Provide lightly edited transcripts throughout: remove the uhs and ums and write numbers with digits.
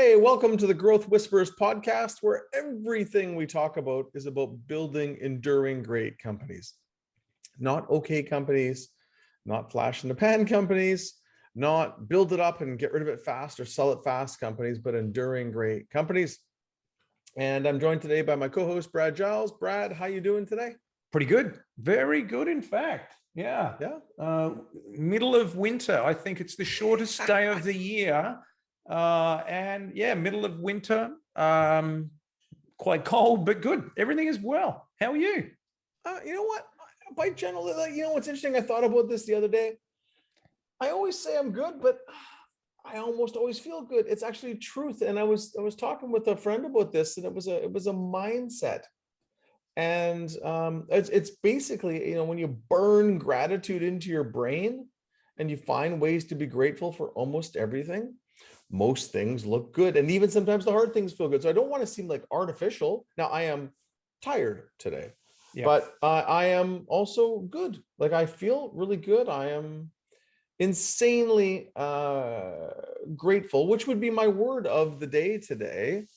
Hey, welcome to the Growth Whisperers podcast, where everything we talk about is about building enduring great companies. Not okay companies, not flash in the pan companies, not build it up and get rid of it fast or sell it fast companies, but enduring great companies. And I'm joined today by my co-host, Brad Giles. Brad, how you doing today? Pretty good. Very good, in fact. Yeah. Middle of winter. I think it's the shortest day of the year. And yeah, middle of winter. Quite cold, but good. Everything is well. How are you? You know what? By generally, what's interesting? I thought about this the other day. I always say I'm good, but I almost always feel good. It's actually truth. And I was talking with a friend about this, and it was a mindset. And it's basically, when you burn gratitude into your brain and you find ways to be grateful for almost everything, most things look good. And even sometimes the hard things feel good. So I don't want to seem like artificial. Now I am tired today, but I am also good. Like I feel really good. I am insanely grateful, which would be my word of the day today,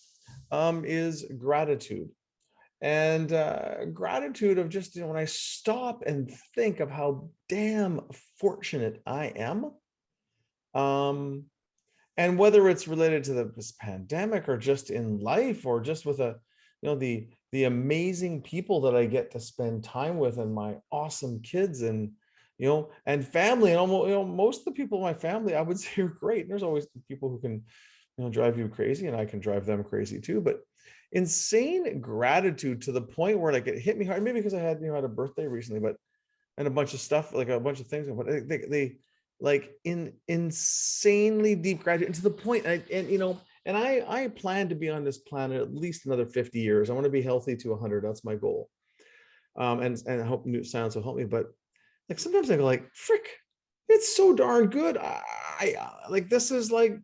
is gratitude. And gratitude of just, when I stop and think of how damn fortunate I am, and whether it's related to this pandemic or just in life or just with the amazing people that I get to spend time with and my awesome kids and family, and almost most of the people in my family I would say are great. And there's always people who can drive you crazy, and I can drive them crazy too. But insane gratitude to the point where like it hit me hard, maybe because I had had a birthday recently, and a bunch of stuff, like a bunch of things, but they like insanely deep gratitude, and to the point, and I plan to be on this planet at least another 50 years. I want to be healthy to 100. That's my goal. And I hope new science will help me. But like sometimes I go like, frick, it's so darn good. I like, this is like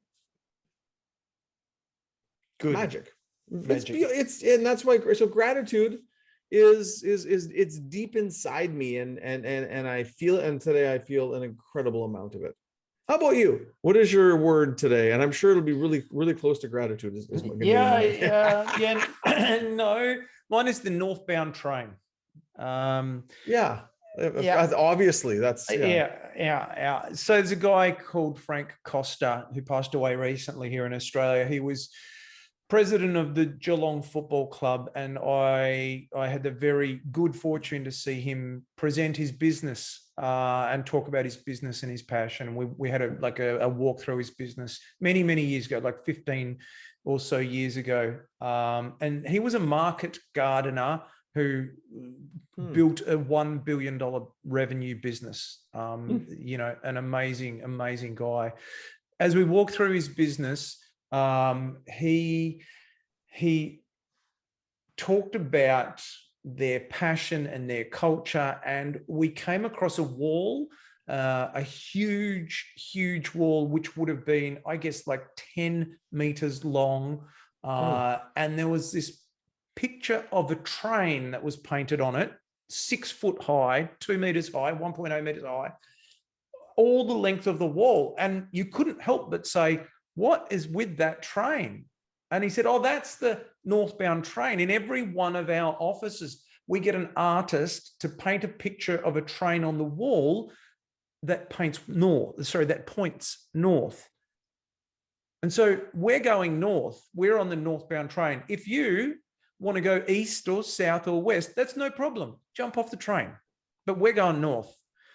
good magic. It's and that's why. So gratitude is it's deep inside me, and I feel it. And today I feel an incredible amount of it. How about you? What is your word today? And I'm sure it'll be really, really close to gratitude. No, mine is the northbound train. Obviously that's So there's a guy called Frank Costa who passed away recently here in Australia. He was president of the Geelong Football Club, and I had the very good fortune to see him present his business and talk about his business and his passion. We had a walk through his business many years ago, like 15 or so years ago. And he was a market gardener who built a $1 billion revenue business. An amazing guy. As we walk through his business, he talked about their passion and their culture, and we came across a wall, a huge wall, which would have been, I guess, like 10 meters long. And there was this picture of a train that was painted on it, 6 foot high, 2 meters high, 1.0 meters high, all the length of the wall. And you couldn't help but say, what is with that train? And he said, oh, that's the northbound train. In every one of our offices, we get an artist to paint a picture of a train on the wall that points north. And so we're going north. We're on the northbound train. If you want to go east or south or west, that's no problem. Jump off the train. But we're going north.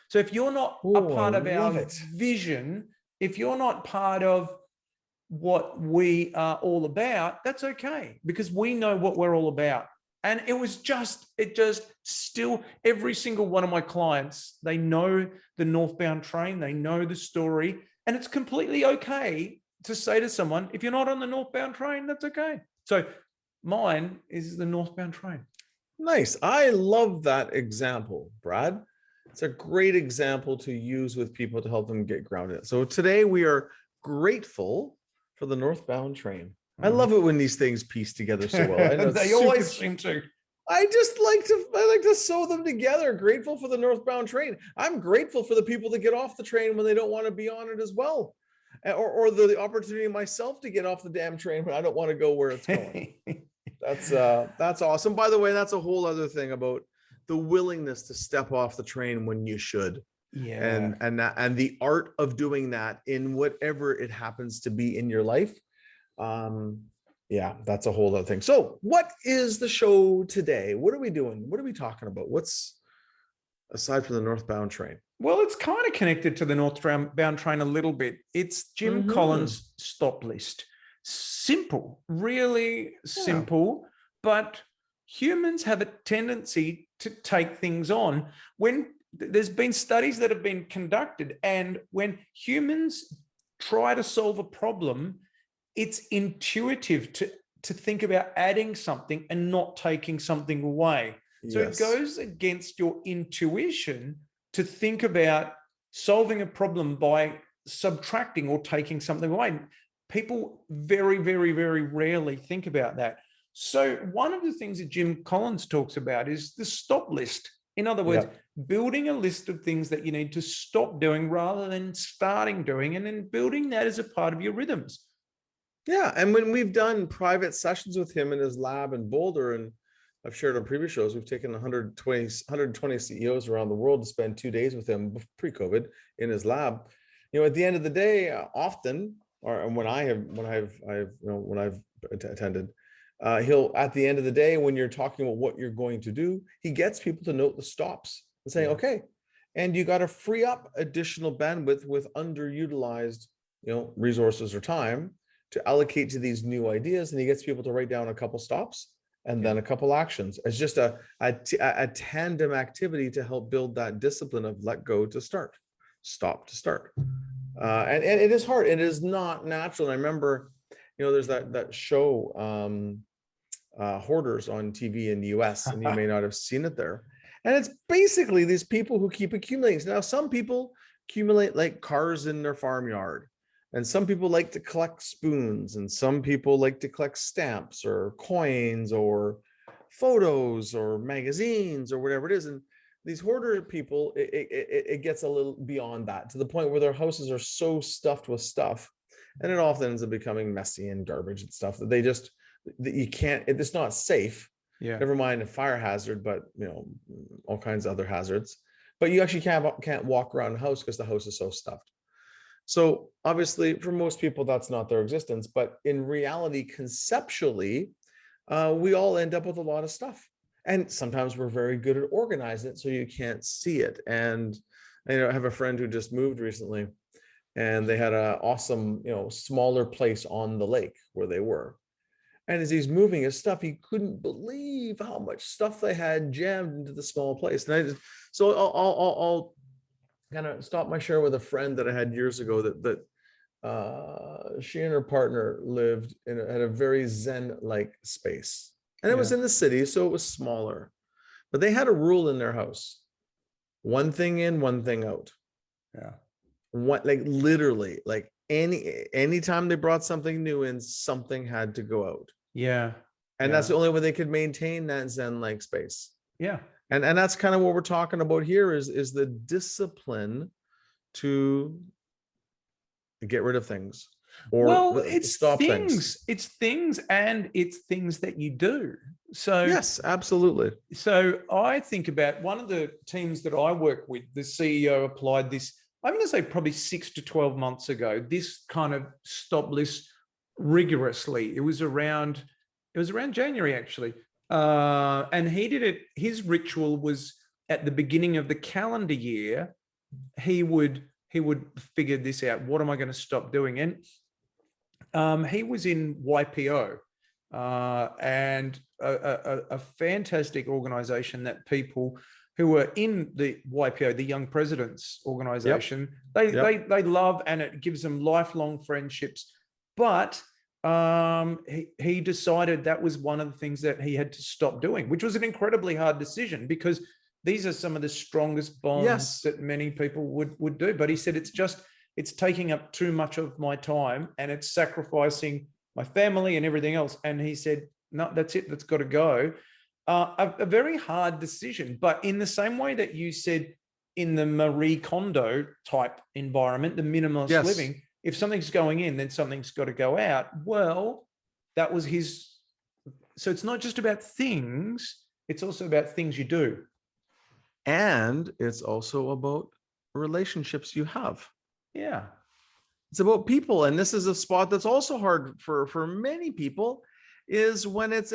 So if you're not a part of our vision, if you're not part of what we are all about, that's okay, because we know what we're all about. And it just still, every single one of my clients, they know the northbound train, they know the story, and it's completely okay to say to someone, if you're not on the northbound train, that's okay. So mine is the northbound train. Nice. I love that example, Brad. It's a great example to use with people to help them get grounded. So today we are grateful for the northbound train. I love it when these things piece together so well. I know they always seem to. I like to sew them together. Grateful for the northbound train. I'm grateful for the people that get off the train when they don't want to be on it as well. or the opportunity myself to get off the damn train when I don't want to go where it's going. That's awesome. By the way, that's a whole other thing about the willingness to step off the train when you should. Yeah. And the art of doing that in whatever it happens to be in your life. Yeah, that's a whole other thing. So what is the show today? What are we doing? What are we talking about? What's aside from the northbound train? Well, it's kind of connected to the northbound train a little bit. It's Jim Collins' stop list. Simple, really simple, but humans have a tendency to take things on. When there's been studies that have been conducted, and when humans try to solve a problem, it's intuitive to think about adding something and not taking something away. So it goes against your intuition to think about solving a problem by subtracting or taking something away. People very, very, very rarely think about that. So one of the things that Jim Collins talks about is the stop list. In other words, building a list of things that you need to stop doing rather than starting doing, and then building that as a part of your rhythms. Yeah. And when we've done private sessions with him in his lab in Boulder, and I've shared on previous shows, we've taken 120 CEOs around the world to spend 2 days with him pre-COVID in his lab. At the end of the day, often, or when I've attended, he'll, at the end of the day, when you're talking about what you're going to do, he gets people to note the stops and say, okay, and you got to free up additional bandwidth with underutilized, resources or time to allocate to these new ideas. And he gets people to write down a couple stops and then a couple actions. It's just a tandem activity to help build that discipline of let go to start, stop to start. And it is hard. It is not natural. And I remember, there's that show, Hoarders on TV in the US, and you may not have seen it there. And it's basically these people who keep accumulating. Now, some people accumulate like cars in their farmyard, and some people like to collect spoons, and some people like to collect stamps or coins or photos or magazines or whatever it is. And these hoarder people, it gets a little beyond that, to the point where their houses are so stuffed with stuff, and it often ends up becoming messy and garbage and stuff that you can't, it's not safe. Never mind a fire hazard, but all kinds of other hazards. But you actually can't walk around the house because the house is so stuffed. So obviously, for most people, that's not their existence. But in reality, conceptually, we all end up with a lot of stuff. And sometimes we're very good at organizing it so you can't see it. And I have a friend who just moved recently, and they had an awesome, smaller place on the lake where they were. And as he's moving his stuff, he couldn't believe how much stuff they had jammed into the small place. And I'll kind of stop my share with a friend that I had years ago that she and her partner lived had a very Zen-like space. And it was in the city, so it was smaller. But they had a rule in their house: one thing in, one thing out. Literally, like anytime they brought something new in, something had to go out. And that's the only way they could maintain that Zen-like space. And that's kind of what we're talking about here is the discipline to get rid of things, or it's stop things. It's things, and it's things that you do. So yes, absolutely. So I think about one of the teams that I work with, the CEO applied this, I'm going to say probably 6 to 12 months ago, this kind of stop list rigorously. It was around January, actually. And he did it. His ritual was at the beginning of the calendar year, he would figure this out. What am I going to stop doing? And he was in YPO, and a fantastic organization that people who were in the YPO, the Young Presidents Organization, they love, and it gives them lifelong friendships. But he decided that was one of the things that he had to stop doing, which was an incredibly hard decision, because these are some of the strongest bonds that many people would do. But he said, it's taking up too much of my time, and it's sacrificing my family and everything else. And he said, no, that's it. That's got to go. A very hard decision. But in the same way that you said, in the Marie Kondo type environment, the minimalist living, if something's going in, then something's got to go out. Well, that was his. So it's not just about things, it's also about things you do. And it's also about relationships you have. Yeah. It's about people. And this is a spot that's also hard for many people, is when it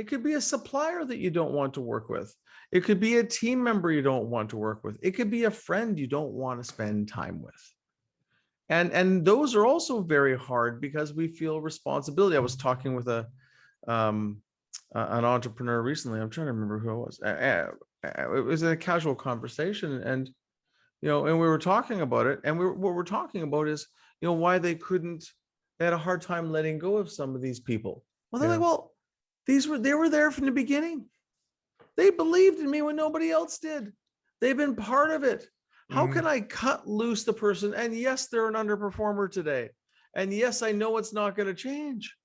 could be a supplier that you don't want to work with. It could be a team member you don't want to work with. It could be a friend you don't want to spend time with. And those are also very hard because we feel responsibility. I was talking with an entrepreneur recently. I'm trying to remember who it was. It was a casual conversation, and and we were talking about it. And what we're talking about is, why they had a hard time letting go of some of these people. Well, they're like, well, they were there from the beginning. They believed in me when nobody else did. They've been part of it. How can I cut loose the person? And yes, they're an underperformer today. And yes, I know it's not going to change.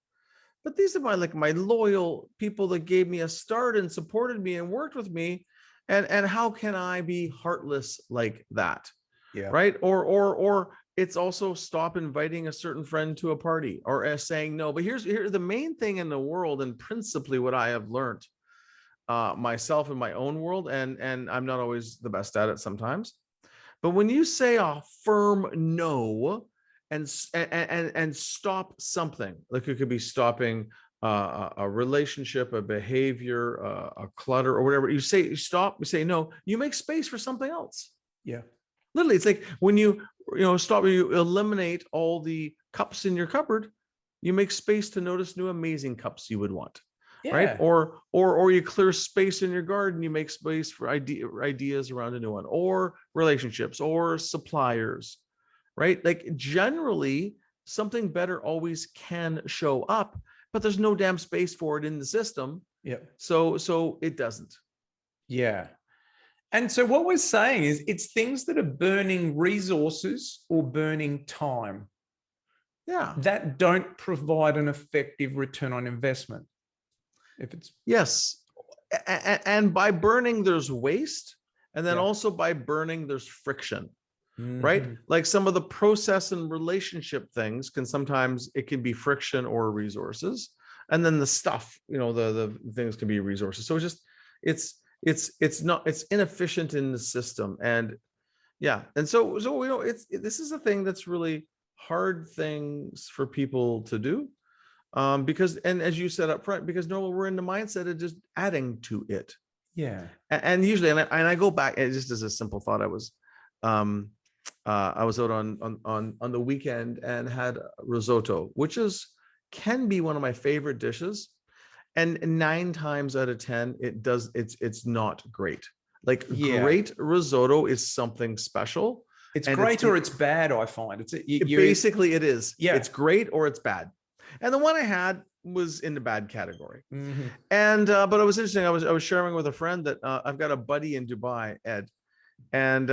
But these are my loyal people that gave me a start and supported me and worked with me. And how can I be heartless like that? Yeah. Right. Or it's also stop inviting a certain friend to a party, or saying no. But here's the main thing in the world, and principally what I have learned myself in my own world, and I'm not always the best at it sometimes. But when you say a firm no and stop something, like it could be stopping a relationship, a behavior, a clutter, or whatever, you say stop, you say no, you make space for something else. Yeah. Literally, it's like when you stop, you eliminate all the cups in your cupboard, you make space to notice new amazing cups you would want. Yeah. Right. Or you clear space in your garden, you make space for ideas around a new one, or relationships or suppliers, right? Like generally something better always can show up, but there's no damn space for it in the system. Yeah. So it doesn't. Yeah. And so what we're saying is it's things that are burning resources or burning time. Yeah. That don't provide an effective return on investment. If it's yes. And by burning, there's waste. And then Yeah. also by burning, there's friction. Mhm. Right? Like some of the process and relationship things it can be friction or resources. And then the stuff, the things can be resources. So it's inefficient in the system. And yeah. And so this is a thing that's really hard things for people to do. Because, and as you said up front, because we're in the mindset of just adding to it. Yeah. And usually, and I go back, and just as a simple thought, I was out on the weekend and had risotto, which can be one of my favorite dishes. And 9 times out of 10, it's not great. Like great risotto is something special. It's great or it's bad, I find. Basically it is. Yeah. It's great or it's bad. And the one I had was in the bad category. Mm-hmm. And but it was interesting. I was sharing with a friend that I've got a buddy in Dubai, Ed, and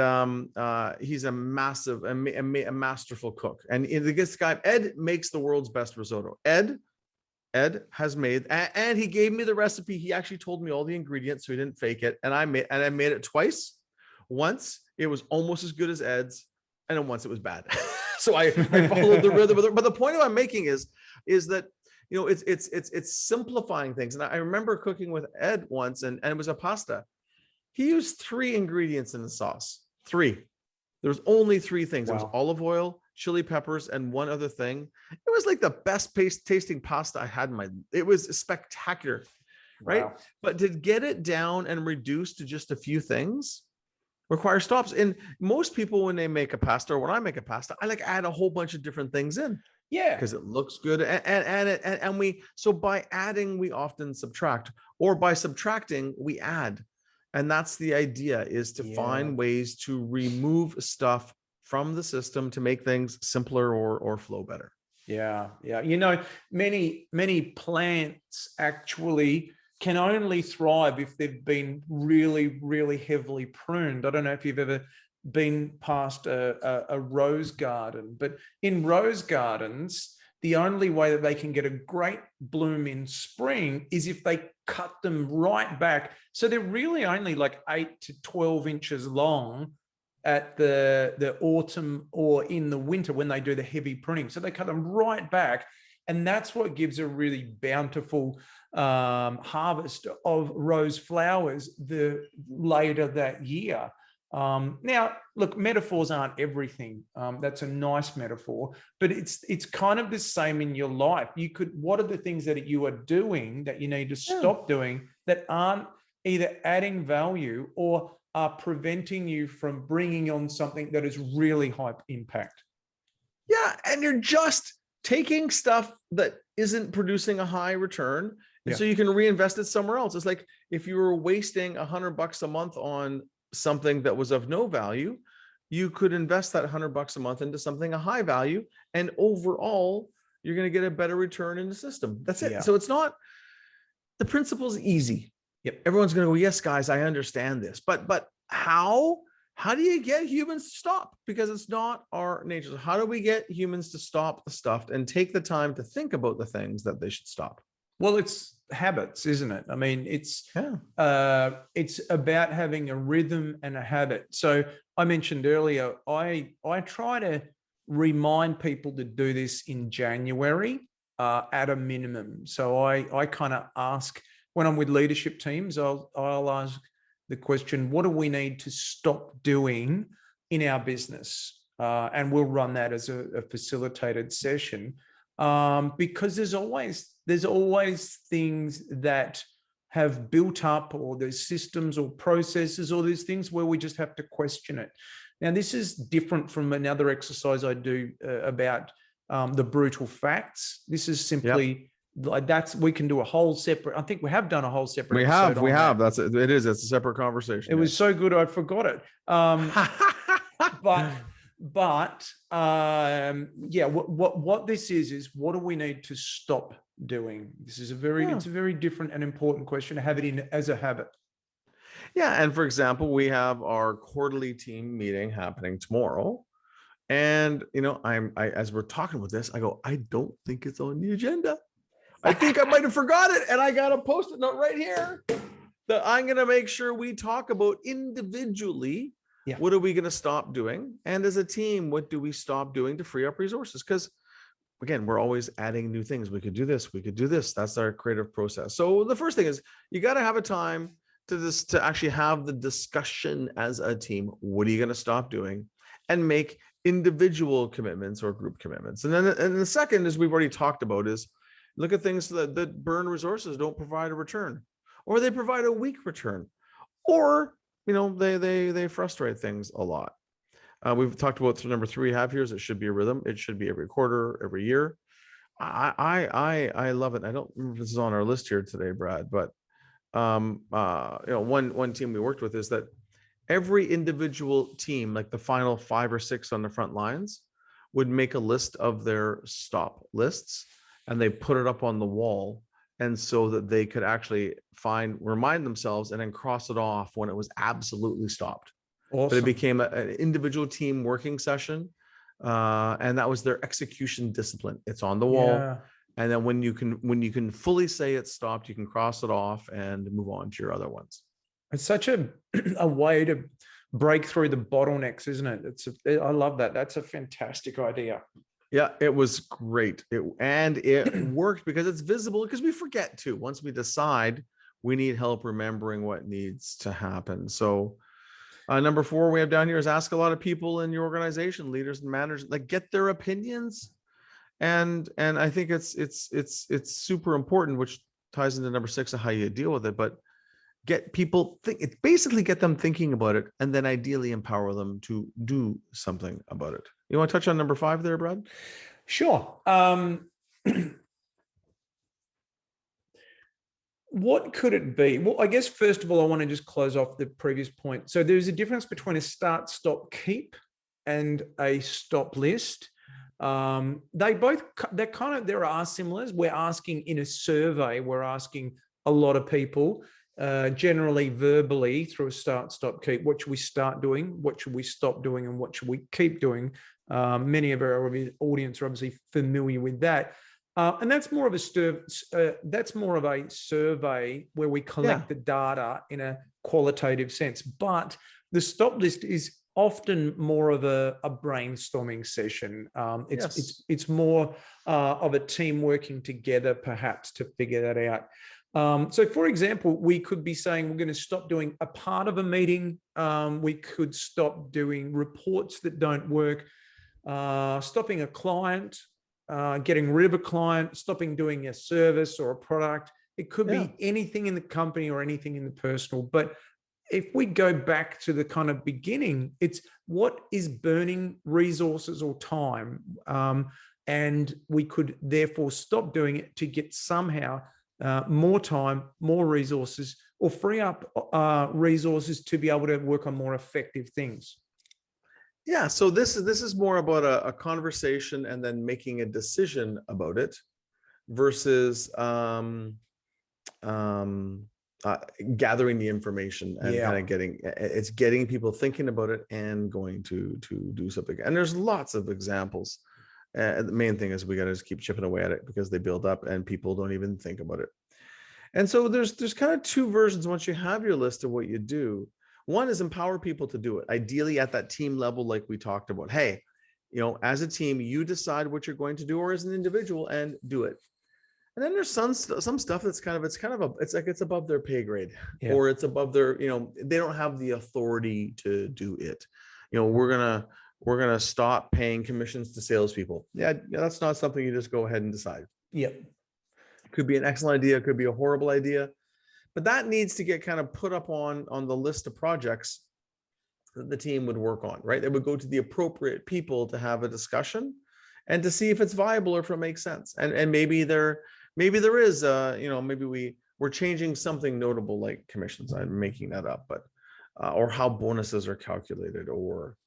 he's a masterful cook. And this guy, Ed, makes the world's best risotto. Ed has made, and he gave me the recipe. He actually told me all the ingredients, so he didn't fake it. And I made it twice. Once it was almost as good as Ed's, and then once it was bad. So I followed the rhythm. But the point I'm making is that it's simplifying things. And I remember cooking with Ed once, and it was a pasta. He used 3 ingredients in the sauce. 3. There was only 3 things. Wow. It was olive oil, chili peppers, and one other thing. It was like the best tasting pasta I had it was spectacular, right? Wow. But to get it down and reduce to just a few things requires stops. And most people, when they make a pasta, or when I make a pasta, I add a whole bunch of different things in. Yeah. Because it looks good. So by adding, we often subtract, or by subtracting, we add. And that's the idea, is to find ways to remove stuff from the system to make things simpler or flow better. Yeah. Yeah. Many plants actually can only thrive if they've been really, really heavily pruned. I don't know if you've ever been past a rose garden, but in rose gardens, the only way that they can get a great bloom in spring is if they cut them right back. So they're really only 8 to 12 inches long, at the autumn or in the winter when they do the heavy pruning. So they cut them right back. And that's what gives a really bountiful harvest of rose flowers the later that year. Now, look, metaphors aren't everything. That's a nice metaphor, but it's kind of the same in your life. What are the things that you are doing that you need to stop doing that aren't either adding value or are preventing you from bringing on something that is really high impact? Yeah, and you're just taking stuff that isn't producing a high return, and so you can reinvest it somewhere else. It's like if you were wasting $100 a month on something that was of no value, you could invest that $100 a month into something of high value, and overall, you're going to get a better return in the system. That's it. Yeah. So it's not, the principle is easy. Yep. Everyone's going to go, yes, guys, I understand this, but how do you get humans to stop? Because it's not our nature. So how do we get humans to stop the stuff and take the time to think about the things that they should stop? Well, it's habits, isn't it? I mean, it's about having a rhythm and a habit. So I mentioned earlier, I try to remind people to do this in January at a minimum. So I kind of ask, when I'm with leadership teams, I'll ask the question, what do we need to stop doing in our business? And we'll run that as a facilitated session, because there's always things that have built up, or there's systems or processes, or there's things where we just have to question it. Now, this is different from another exercise I do about the brutal facts. This is simply like we can do a whole separate. I think we have done a whole separate. We have. It's a separate conversation. It was so good I forgot it. But what this is what do we need to stop doing? This is it's a very different and important question to have it as a habit. Yeah, and for example, we have our quarterly team meeting happening tomorrow, and I as we're talking about this, I go, I don't think it's on the agenda. I think I might have forgot it, and I got a post-it note right here that I'm going to make sure we talk about individually. Yeah. What are we going to stop doing? And as a team, what do we stop doing to free up resources? Because again, we're always adding new things. We could do this. We could do this. That's our creative process. So the first thing is you got to have a time to actually have the discussion as a team. What are you going to stop doing? And make individual commitments or group commitments. And then the second, as we've already talked about, is look at things that burn resources, don't provide a return, or they provide a weak return, or they frustrate things a lot. We've talked about number 3 half years. It should be a rhythm. It should be every quarter, every year. I love it. I don't remember if this is on our list here today, Brad, but one team we worked with is that every individual team, like the final 5 or 6 on the front lines, would make a list of their stop lists, and they put it up on the wall, and so that they could actually remind themselves and then cross it off when it was absolutely stopped. Awesome. But it became an individual team working session, and that was their execution discipline. It's on the wall. Yeah. And then when you can fully say it's stopped, you can cross it off and move on to your other ones. It's such a way to break through the bottlenecks, isn't it? I love that. That's a fantastic idea. Yeah, it was great. It worked because it's visible, because we forget to. Once we decide, we need help remembering what needs to happen. So number 4 we have down here is ask a lot of people in your organization, leaders and managers, like get their opinions. And I think it's super important, which ties into number 6 of how you deal with it. But get people basically get them thinking about it, and then ideally empower them to do something about it. You want to touch on number 5 there, Brad? Sure. What could it be? Well, I guess first of all, I want to just close off the previous point. So there's a difference between a start, stop, keep and a stop list. There are similars. We're asking in a survey, we're asking a lot of people, generally verbally through a start, stop, keep. What should we start doing? What should we stop doing? And what should we keep doing? Many of our audience are obviously familiar with that. And that's more of a survey where we collect the data in a qualitative sense. But the stop list is often more of a brainstorming session. Yes. It's more of a team working together, perhaps, to figure that out. So, for example, we could be saying we're going to stop doing a part of a meeting. We could stop doing reports that don't work, stopping a client, getting rid of a client, stopping doing a service or a product. It could Yeah. be anything in the company or anything in the personal. But if we go back to the kind of beginning, it's what is burning resources or time. And we could therefore stop doing it to get somehow more time, more resources, or free up resources to be able to work on more effective things. Yeah, so this is more about a conversation and then making a decision about it versus gathering the information and kind of getting people thinking about it and going to do something. And there's lots of examples. The main thing is we got to just keep chipping away at it because they build up and people don't even think about it. And so there's kind of two versions once you have your list of what you do. One is empower people to do it, ideally at that team level, like we talked about. Hey, as a team, you decide what you're going to do, or as an individual, and do it. And then there's some stuff that's it's above their pay grade, or it's above their, they don't have the authority to do it. We're gonna stop paying commissions to salespeople. Yeah, that's not something you just go ahead and decide. Yep. Could be an excellent idea, could be a horrible idea, but that needs to get kind of put up on the list of projects that the team would work on, right? They would go to the appropriate people to have a discussion and to see if it's viable or if it makes sense. And maybe there is, maybe we're changing something notable like commissions. I'm making that up, but or how bonuses are calculated, or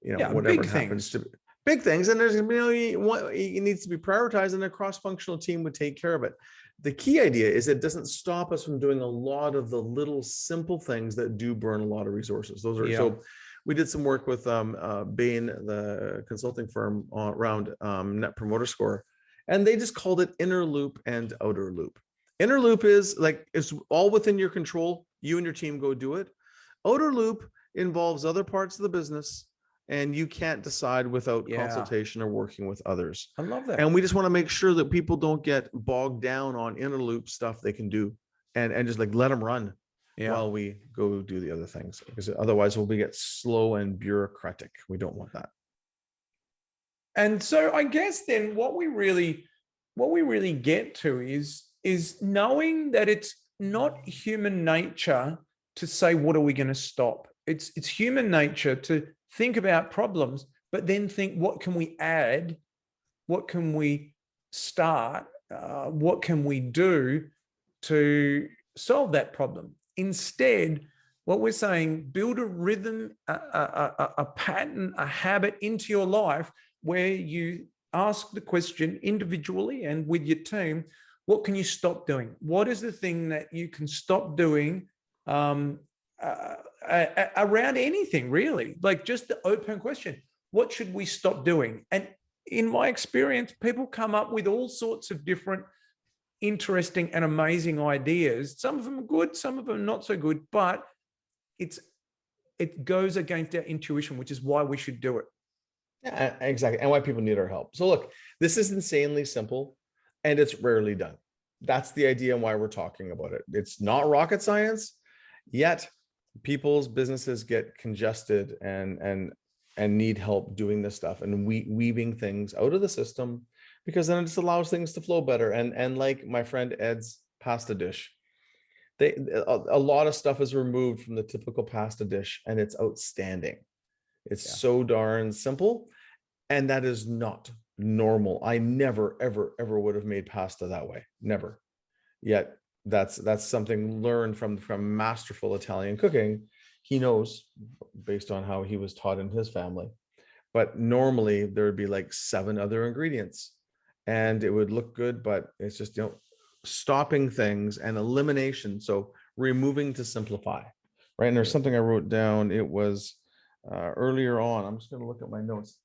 whatever it happens to be. Big things, and there's it needs to be prioritized, and a cross-functional team would take care of it. The key idea is it doesn't stop us from doing a lot of the little simple things that do burn a lot of resources. Those are so. We did some work with Bain, the consulting firm, around Net Promoter Score, and they just called it inner loop and outer loop. Inner loop is like it's all within your control. You and your team go do it. Outer loop involves other parts of the business, and you can't decide without consultation or working with others. I love that. And we just want to make sure that people don't get bogged down on inner loop stuff they can do, and just like let them run while we go do the other things, because otherwise we'll get slow and bureaucratic. We don't want that. And so I guess then what we really get to is knowing that it's not human nature to say, what are we going to stop? It's human nature to think about problems, but then think, what can we add? What can we start? What can we do to solve that problem? Instead, what we're saying, build a rhythm, a pattern, a habit into your life where you ask the question individually and with your team, what can you stop doing? What is the thing that you can stop doing around anything, really? Like just the open question, what should we stop doing? And in my experience, people come up with all sorts of different interesting and amazing ideas. Some of them are good, some of them not so good, but it goes against our intuition, which is why we should do it. Yeah, exactly. And why people need our help. So look, this is insanely simple and it's rarely done. That's the idea and why we're talking about it. It's not rocket science, yet people's businesses get congested and need help doing this stuff and weaving things out of the system, because then it just allows things to flow better. And like my friend Ed's pasta dish, a lot of stuff is removed from the typical pasta dish and it's outstanding. It's so darn simple, and that is not normal. I never, ever, ever would have made pasta that way. Never. Yet that's something learned from masterful Italian cooking. He knows based on how he was taught in his family. But normally there would be like 7 other ingredients, and it would look good, but it's just stopping things and elimination. So removing to simplify, right? And there's something I wrote down. It was earlier on. I'm just going to look at my notes.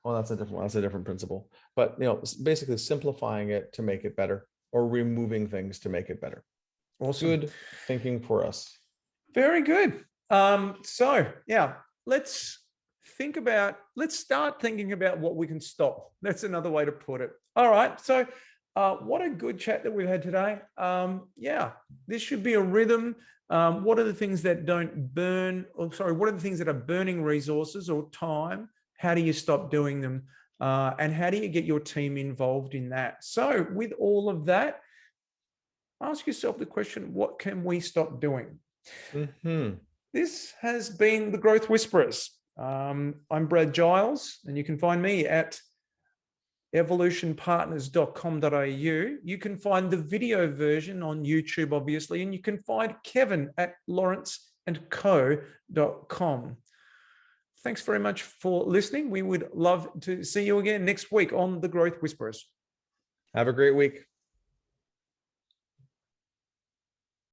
Oh, that's a different one. That's a different principle. But basically simplifying it to make it better, or removing things to make it better. Awesome. Good thinking for us. Very good. So yeah, let's let's start thinking about what we can stop. That's another way to put it. All right. So what a good chat that we've had today. Yeah, this should be a rhythm. What are the things that don't burn? What are the things that are burning resources or time? How do you stop doing them? And how do you get your team involved in that? So with all of that, ask yourself the question, what can we stop doing? This has been the Growth Whisperers. I'm Brad Giles, and you can find me at evolutionpartners.com.au. You can find the video version on YouTube, obviously, and you can find Kevin at lawrenceandco.com. Thanks very much for listening. We would love to see you again next week on the Growth Whisperers. Have a great week.